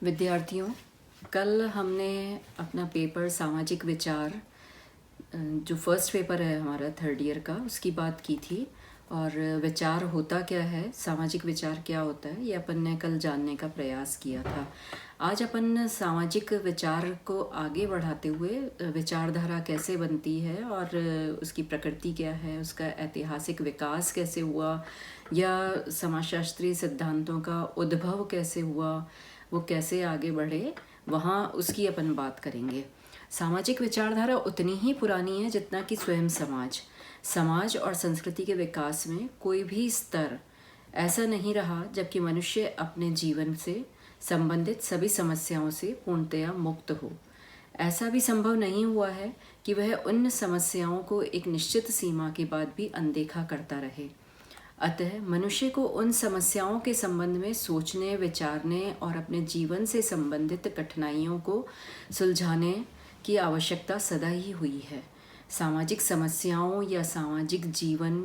विद्यार्थियों, कल हमने अपना पेपर सामाजिक विचार जो फर्स्ट पेपर है हमारा थर्ड ईयर का, उसकी बात की थी। और विचार होता क्या है, सामाजिक विचार क्या होता है, ये अपन ने कल जानने का प्रयास किया था। आज अपन सामाजिक विचार को आगे बढ़ाते हुए विचारधारा कैसे बनती है और उसकी प्रकृति क्या है, उसका ऐतिहासिक विकास कैसे हुआ, या समाजशास्त्रीय सिद्धांतों का उद्भव कैसे हुआ, वो कैसे आगे बढ़े, वहाँ उसकी अपन बात करेंगे। सामाजिक विचारधारा उतनी ही पुरानी है जितना कि स्वयं समाज और संस्कृति के विकास में कोई भी स्तर ऐसा नहीं रहा जबकि मनुष्य अपने जीवन से संबंधित सभी समस्याओं से पूर्णतया मुक्त हो। ऐसा भी संभव नहीं हुआ है कि वह उन समस्याओं को एक निश्चित सीमा के बाद भी अनदेखा करता रहे। अतः मनुष्य को उन समस्याओं के संबंध में सोचने, विचारने और अपने जीवन से संबंधित कठिनाइयों को सुलझाने की आवश्यकता सदा ही हुई है। सामाजिक समस्याओं या सामाजिक जीवन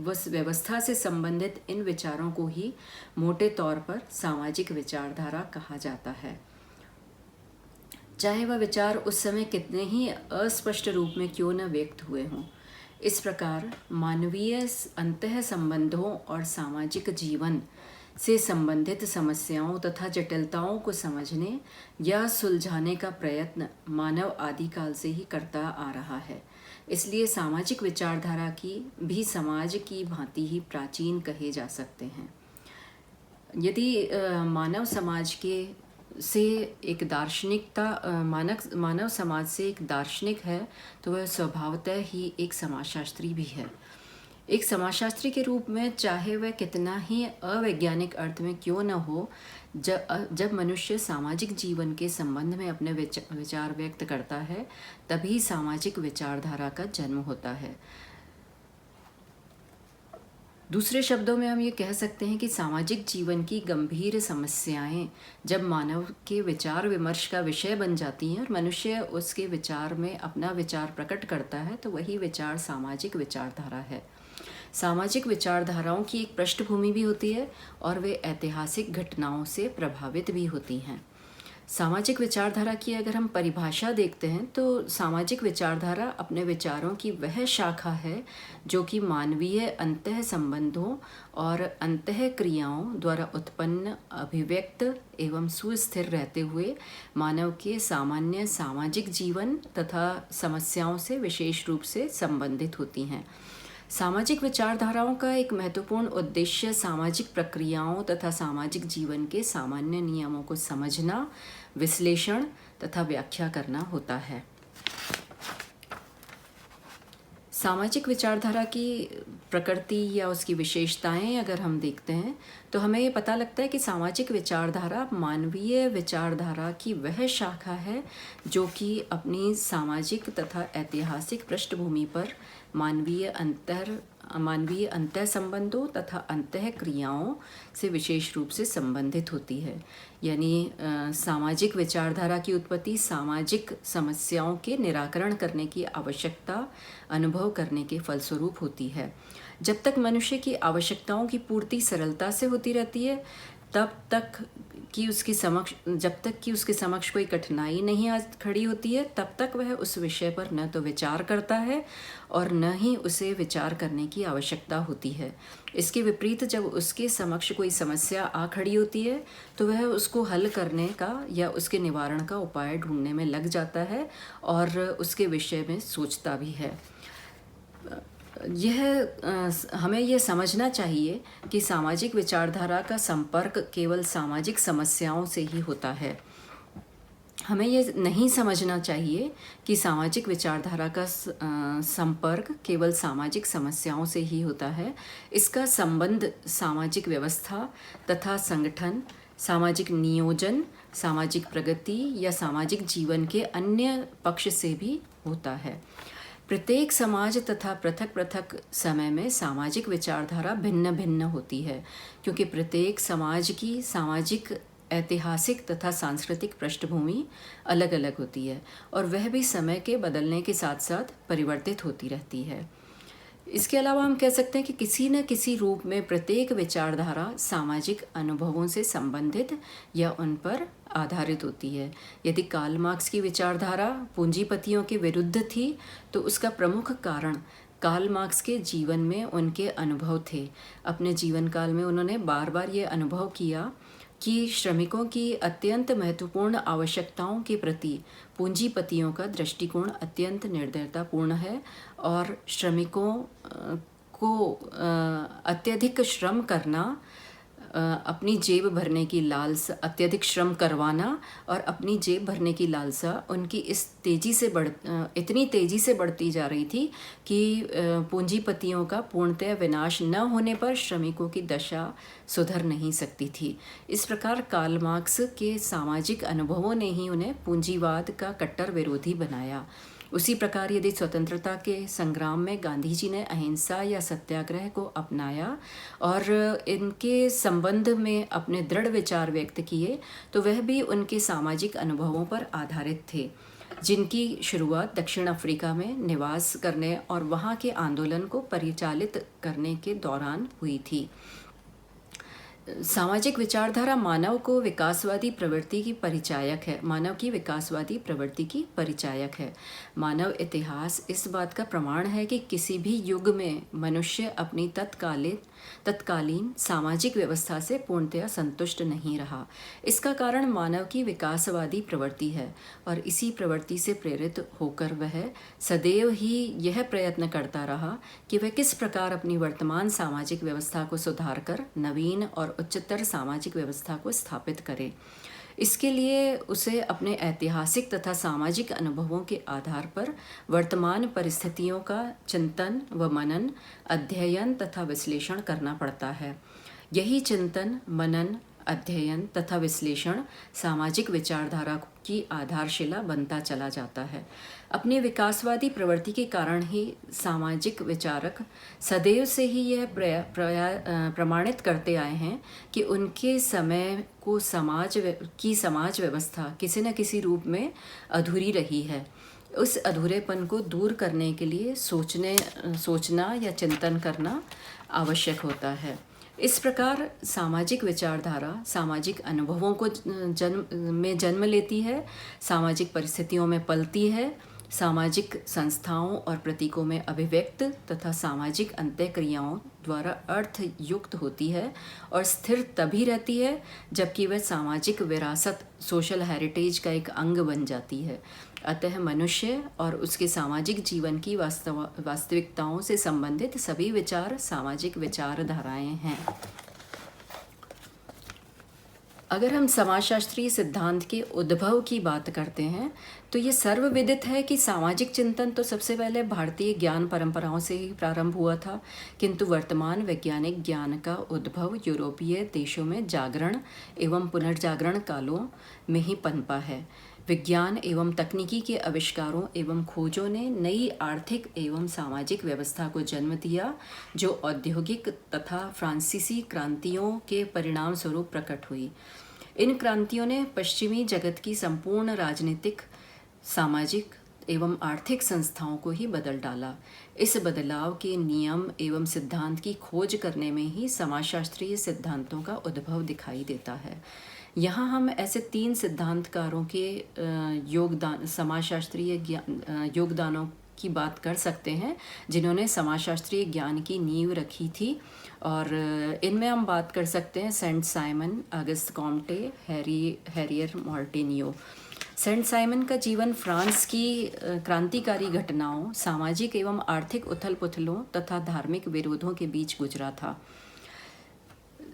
व व्यवस्था से संबंधित इन विचारों को ही मोटे तौर पर सामाजिक विचारधारा कहा जाता है, चाहे वह विचार उस समय कितने ही अस्पष्ट रूप में क्यों न व्यक्त हुए हों। इस प्रकार मानवीय अंतः संबंधों और सामाजिक जीवन से संबंधित समस्याओं तथा जटिलताओं को समझने या सुलझाने का प्रयत्न मानव आदिकाल से ही करता आ रहा है। इसलिए सामाजिक विचारधारा की भी मानव की भांति ही प्राचीन कहे जा सकते हैं। यदि मानव समाज के से एक दार्शनिकता मानव समाज से एक दार्शनिक है तो वह स्वभावतः ही एक समाजशास्त्री भी है। एक समाजशास्त्री के रूप में चाहे वह कितना ही अवैज्ञानिक अर्थ में क्यों न हो, जब मनुष्य सामाजिक जीवन के संबंध में अपने विचार व्यक्त करता है तभी सामाजिक विचारधारा का जन्म होता है। दूसरे शब्दों में हम ये कह सकते हैं कि सामाजिक जीवन की गंभीर समस्याएं जब मानव के विचार विमर्श का विषय बन जाती हैं और मनुष्य उसके विचार में अपना विचार प्रकट करता है तो वही विचार सामाजिक विचारधारा है। सामाजिक विचारधाराओं की एक पृष्ठभूमि भी होती है और वे ऐतिहासिक घटनाओं से प्रभावित भी होती हैं। सामाजिक विचारधारा की अगर हम परिभाषा देखते हैं तो सामाजिक विचारधारा अपने विचारों की वह शाखा है जो कि मानवीय अंतः संबंधों और अंतः क्रियाओं द्वारा उत्पन्न, अभिव्यक्त एवं सुस्थिर रहते हुए मानव के सामान्य सामाजिक जीवन तथा समस्याओं से विशेष रूप से संबंधित होती हैं। सामाजिक विचारधाराओं का एक महत्वपूर्ण उद्देश्य सामाजिक प्रक्रियाओं तथा सामाजिक जीवन के सामान्य नियमों को समझना, विश्लेषण तथा व्याख्या करना होता है। सामाजिक विचारधारा की प्रकृति या उसकी विशेषताएं अगर हम देखते हैं तो हमें ये पता लगता है कि सामाजिक विचारधारा मानवीय विचारधारा की वह शाखा है जो कि अपनी सामाजिक तथा ऐतिहासिक पृष्ठभूमि पर मानवीय अंतः संबंधों तथा अंतः क्रियाओं से विशेष रूप से संबंधित होती है। यानी सामाजिक विचारधारा की उत्पत्ति सामाजिक समस्याओं के निराकरण करने की आवश्यकता अनुभव करने के फलस्वरूप होती है। जब तक मनुष्य की आवश्यकताओं की पूर्ति सरलता से होती रहती है जब तक कि उसके समक्ष कोई कठिनाई नहीं खड़ी होती है तब तक वह उस विषय पर न तो विचार करता है और न ही उसे विचार करने की आवश्यकता होती है। इसके विपरीत जब उसके समक्ष कोई समस्या आ खड़ी होती है तो वह उसको हल करने का या उसके निवारण का उपाय ढूंढने में लग जाता है और उसके विषय में सोचता भी है। हमें यह समझना चाहिए कि सामाजिक विचारधारा का संपर्क केवल सामाजिक समस्याओं से ही होता है। हमें यह नहीं समझना चाहिए कि सामाजिक विचारधारा का संपर्क केवल सामाजिक समस्याओं से ही होता है। इसका संबंध सामाजिक व्यवस्था तथा संगठन, सामाजिक नियोजन, सामाजिक प्रगति या सामाजिक जीवन के अन्य पक्ष से भी होता है। प्रत्येक समाज तथा पृथक पृथक समय में सामाजिक विचारधारा भिन्न भिन्न होती है क्योंकि प्रत्येक समाज की सामाजिक, ऐतिहासिक तथा सांस्कृतिक पृष्ठभूमि अलग अलग होती है और वह भी समय के बदलने के साथ साथ परिवर्तित होती रहती है। इसके अलावा हम कह सकते हैं कि किसी न किसी रूप में प्रत्येक विचारधारा सामाजिक अनुभवों से संबंधित या उन पर आधारित होती है। यदि कार्ल मार्क्स की विचारधारा पूंजीपतियों के विरुद्ध थी, तो उसका प्रमुख कारण कार्ल मार्क्स के जीवन में उनके अनुभव थे। अपने जीवन काल में उन्होंने बार बार ये अनुभव किया कि श्रमिकों की अत्यंत महत्वपूर्ण आवश्यकताओं के प्रति पूंजीपतियों का दृष्टिकोण अत्यंत निर्दयतापूर्ण है, और श्रमिकों को अत्यधिक श्रम करना, अपनी जेब भरने की लालसा, अत्यधिक श्रम करवाना और अपनी जेब भरने की लालसा उनकी इतनी तेज़ी से बढ़ती जा रही थी कि पूंजीपतियों का पूर्णतः विनाश न होने पर श्रमिकों की दशा सुधर नहीं सकती थी। इस प्रकार कार्ल मार्क्स के सामाजिक अनुभवों ने ही उन्हें पूंजीवाद का कट्टर विरोधी बनाया। उसी प्रकार यदि स्वतंत्रता के संग्राम में गांधी जी ने अहिंसा या सत्याग्रह को अपनाया और इनके संबंध में अपने दृढ़ विचार व्यक्त किए, तो वह भी उनके सामाजिक अनुभवों पर आधारित थे, जिनकी शुरुआत दक्षिण अफ्रीका में निवास करने और वहाँ के आंदोलन को परिचालित करने के दौरान हुई थी। सामाजिक विचारधारा मानव को विकासवादी प्रवृत्ति की परिचायक है। मानव की विकासवादी प्रवृत्ति की परिचायक है। मानव इतिहास इस बात का प्रमाण है कि किसी भी युग में मनुष्य अपनी तत्कालीन सामाजिक व्यवस्था से पूर्णतया संतुष्ट नहीं रहा। इसका कारण मानव की विकासवादी प्रवृत्ति है, और इसी प्रवृत्ति से प्रेरित होकर वह सदैव ही यह प्रयत्न करता रहा कि वह किस प्रकार अपनी वर्तमान सामाजिक व्यवस्था को सुधार कर नवीन और उच्चतर सामाजिक व्यवस्था को स्थापित करे। इसके लिए उसे अपने ऐतिहासिक तथा सामाजिक अनुभवों के आधार पर वर्तमान परिस्थितियों का चिंतन व मनन, अध्ययन तथा विश्लेषण करना पड़ता है। यही चिंतन, मनन, अध्ययन तथा विश्लेषण सामाजिक विचारधारा की आधारशिला बनता चला जाता है। अपनी विकासवादी प्रवृत्ति के कारण ही सामाजिक विचारक सदैव से ही यह प्रमाणित करते आए हैं कि उनके समय को समाज व्यवस्था किसी न किसी रूप में अधूरी रही है। उस अधूरेपन को दूर करने के लिए सोचना या चिंतन करना आवश्यक होता है। इस प्रकार सामाजिक विचारधारा सामाजिक अनुभवों को जन्म लेती है, सामाजिक परिस्थितियों में पलती है, सामाजिक संस्थाओं और प्रतीकों में अभिव्यक्त तथा सामाजिक अंतःक्रियाओं द्वारा अर्थ युक्त होती है और स्थिर तभी रहती है जबकि वह सामाजिक विरासत, सोशल हेरिटेज का एक अंग बन जाती है। अतः मनुष्य और उसके सामाजिक जीवन की वास्तविकताओं से संबंधित सभी विचार सामाजिक विचारधाराएं हैं। अगर हम समाजशास्त्रीय सिद्धांत के उद्भव की बात करते हैं तो ये सर्वविदित है कि सामाजिक चिंतन तो सबसे पहले भारतीय ज्ञान परंपराओं से ही प्रारंभ हुआ था, किंतु वर्तमान वैज्ञानिक ज्ञान का उद्भव यूरोपीय देशों में जागरण एवं पुनर्जागरण कालों में ही पनपा है। विज्ञान एवं तकनीकी के आविष्कारों एवं खोजों ने नई आर्थिक एवं सामाजिक व्यवस्था को जन्म दिया, जो औद्योगिक तथा फ्रांसीसी क्रांतियों के परिणाम स्वरूप प्रकट हुई। इन क्रांतियों ने पश्चिमी जगत की संपूर्ण राजनीतिक, सामाजिक एवं आर्थिक संस्थाओं को ही बदल डाला। इस बदलाव के नियम एवं सिद्धांत की खोज करने में ही समाजशास्त्रीय सिद्धांतों का उद्भव दिखाई देता है। यहाँ हम ऐसे 3 सिद्धांतकारों के समाजशास्त्रीय योगदानों की बात कर सकते हैं जिन्होंने समाजशास्त्रीय ज्ञान की नींव रखी थी, और इनमें हम बात कर सकते हैं सेंट साइमन, अगस्त कॉम्टे, हैरियर मॉर्टिनियो। सेंट साइमन का जीवन फ्रांस की क्रांतिकारी घटनाओं, सामाजिक एवं आर्थिक उथल पुथलों तथा धार्मिक विरोधों के बीच गुजरा था।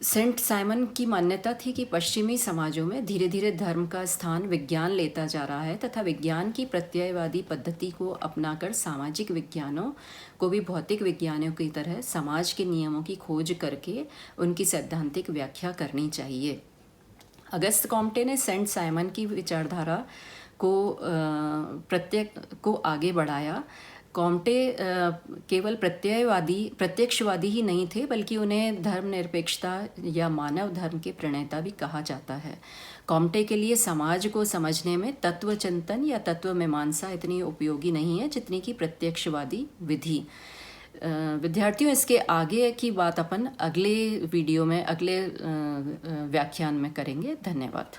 सेंट साइमन की मान्यता थी कि पश्चिमी समाजों में धीरे धीरे धर्म का स्थान विज्ञान लेता जा रहा है तथा विज्ञान की प्रत्ययवादी पद्धति को अपनाकर सामाजिक विज्ञानों को भी भौतिक विज्ञानों की तरह समाज के नियमों की खोज करके उनकी सैद्धांतिक व्याख्या करनी चाहिए। अगस्त कॉम्टे ने सेंट साइमन की विचारधारा को आगे बढ़ाया। कॉम्टे केवल प्रत्यक्षवादी ही नहीं थे, बल्कि उन्हें धर्मनिरपेक्षता या मानव धर्म के प्रणेता भी कहा जाता है। कॉम्टे के लिए समाज को समझने में तत्व चिंतन या तत्व मीमांसा इतनी उपयोगी नहीं है जितनी कि प्रत्यक्षवादी विधि। विद्यार्थियों, इसके आगे की बात अपन अगले वीडियो में, अगले व्याख्यान में करेंगे। धन्यवाद।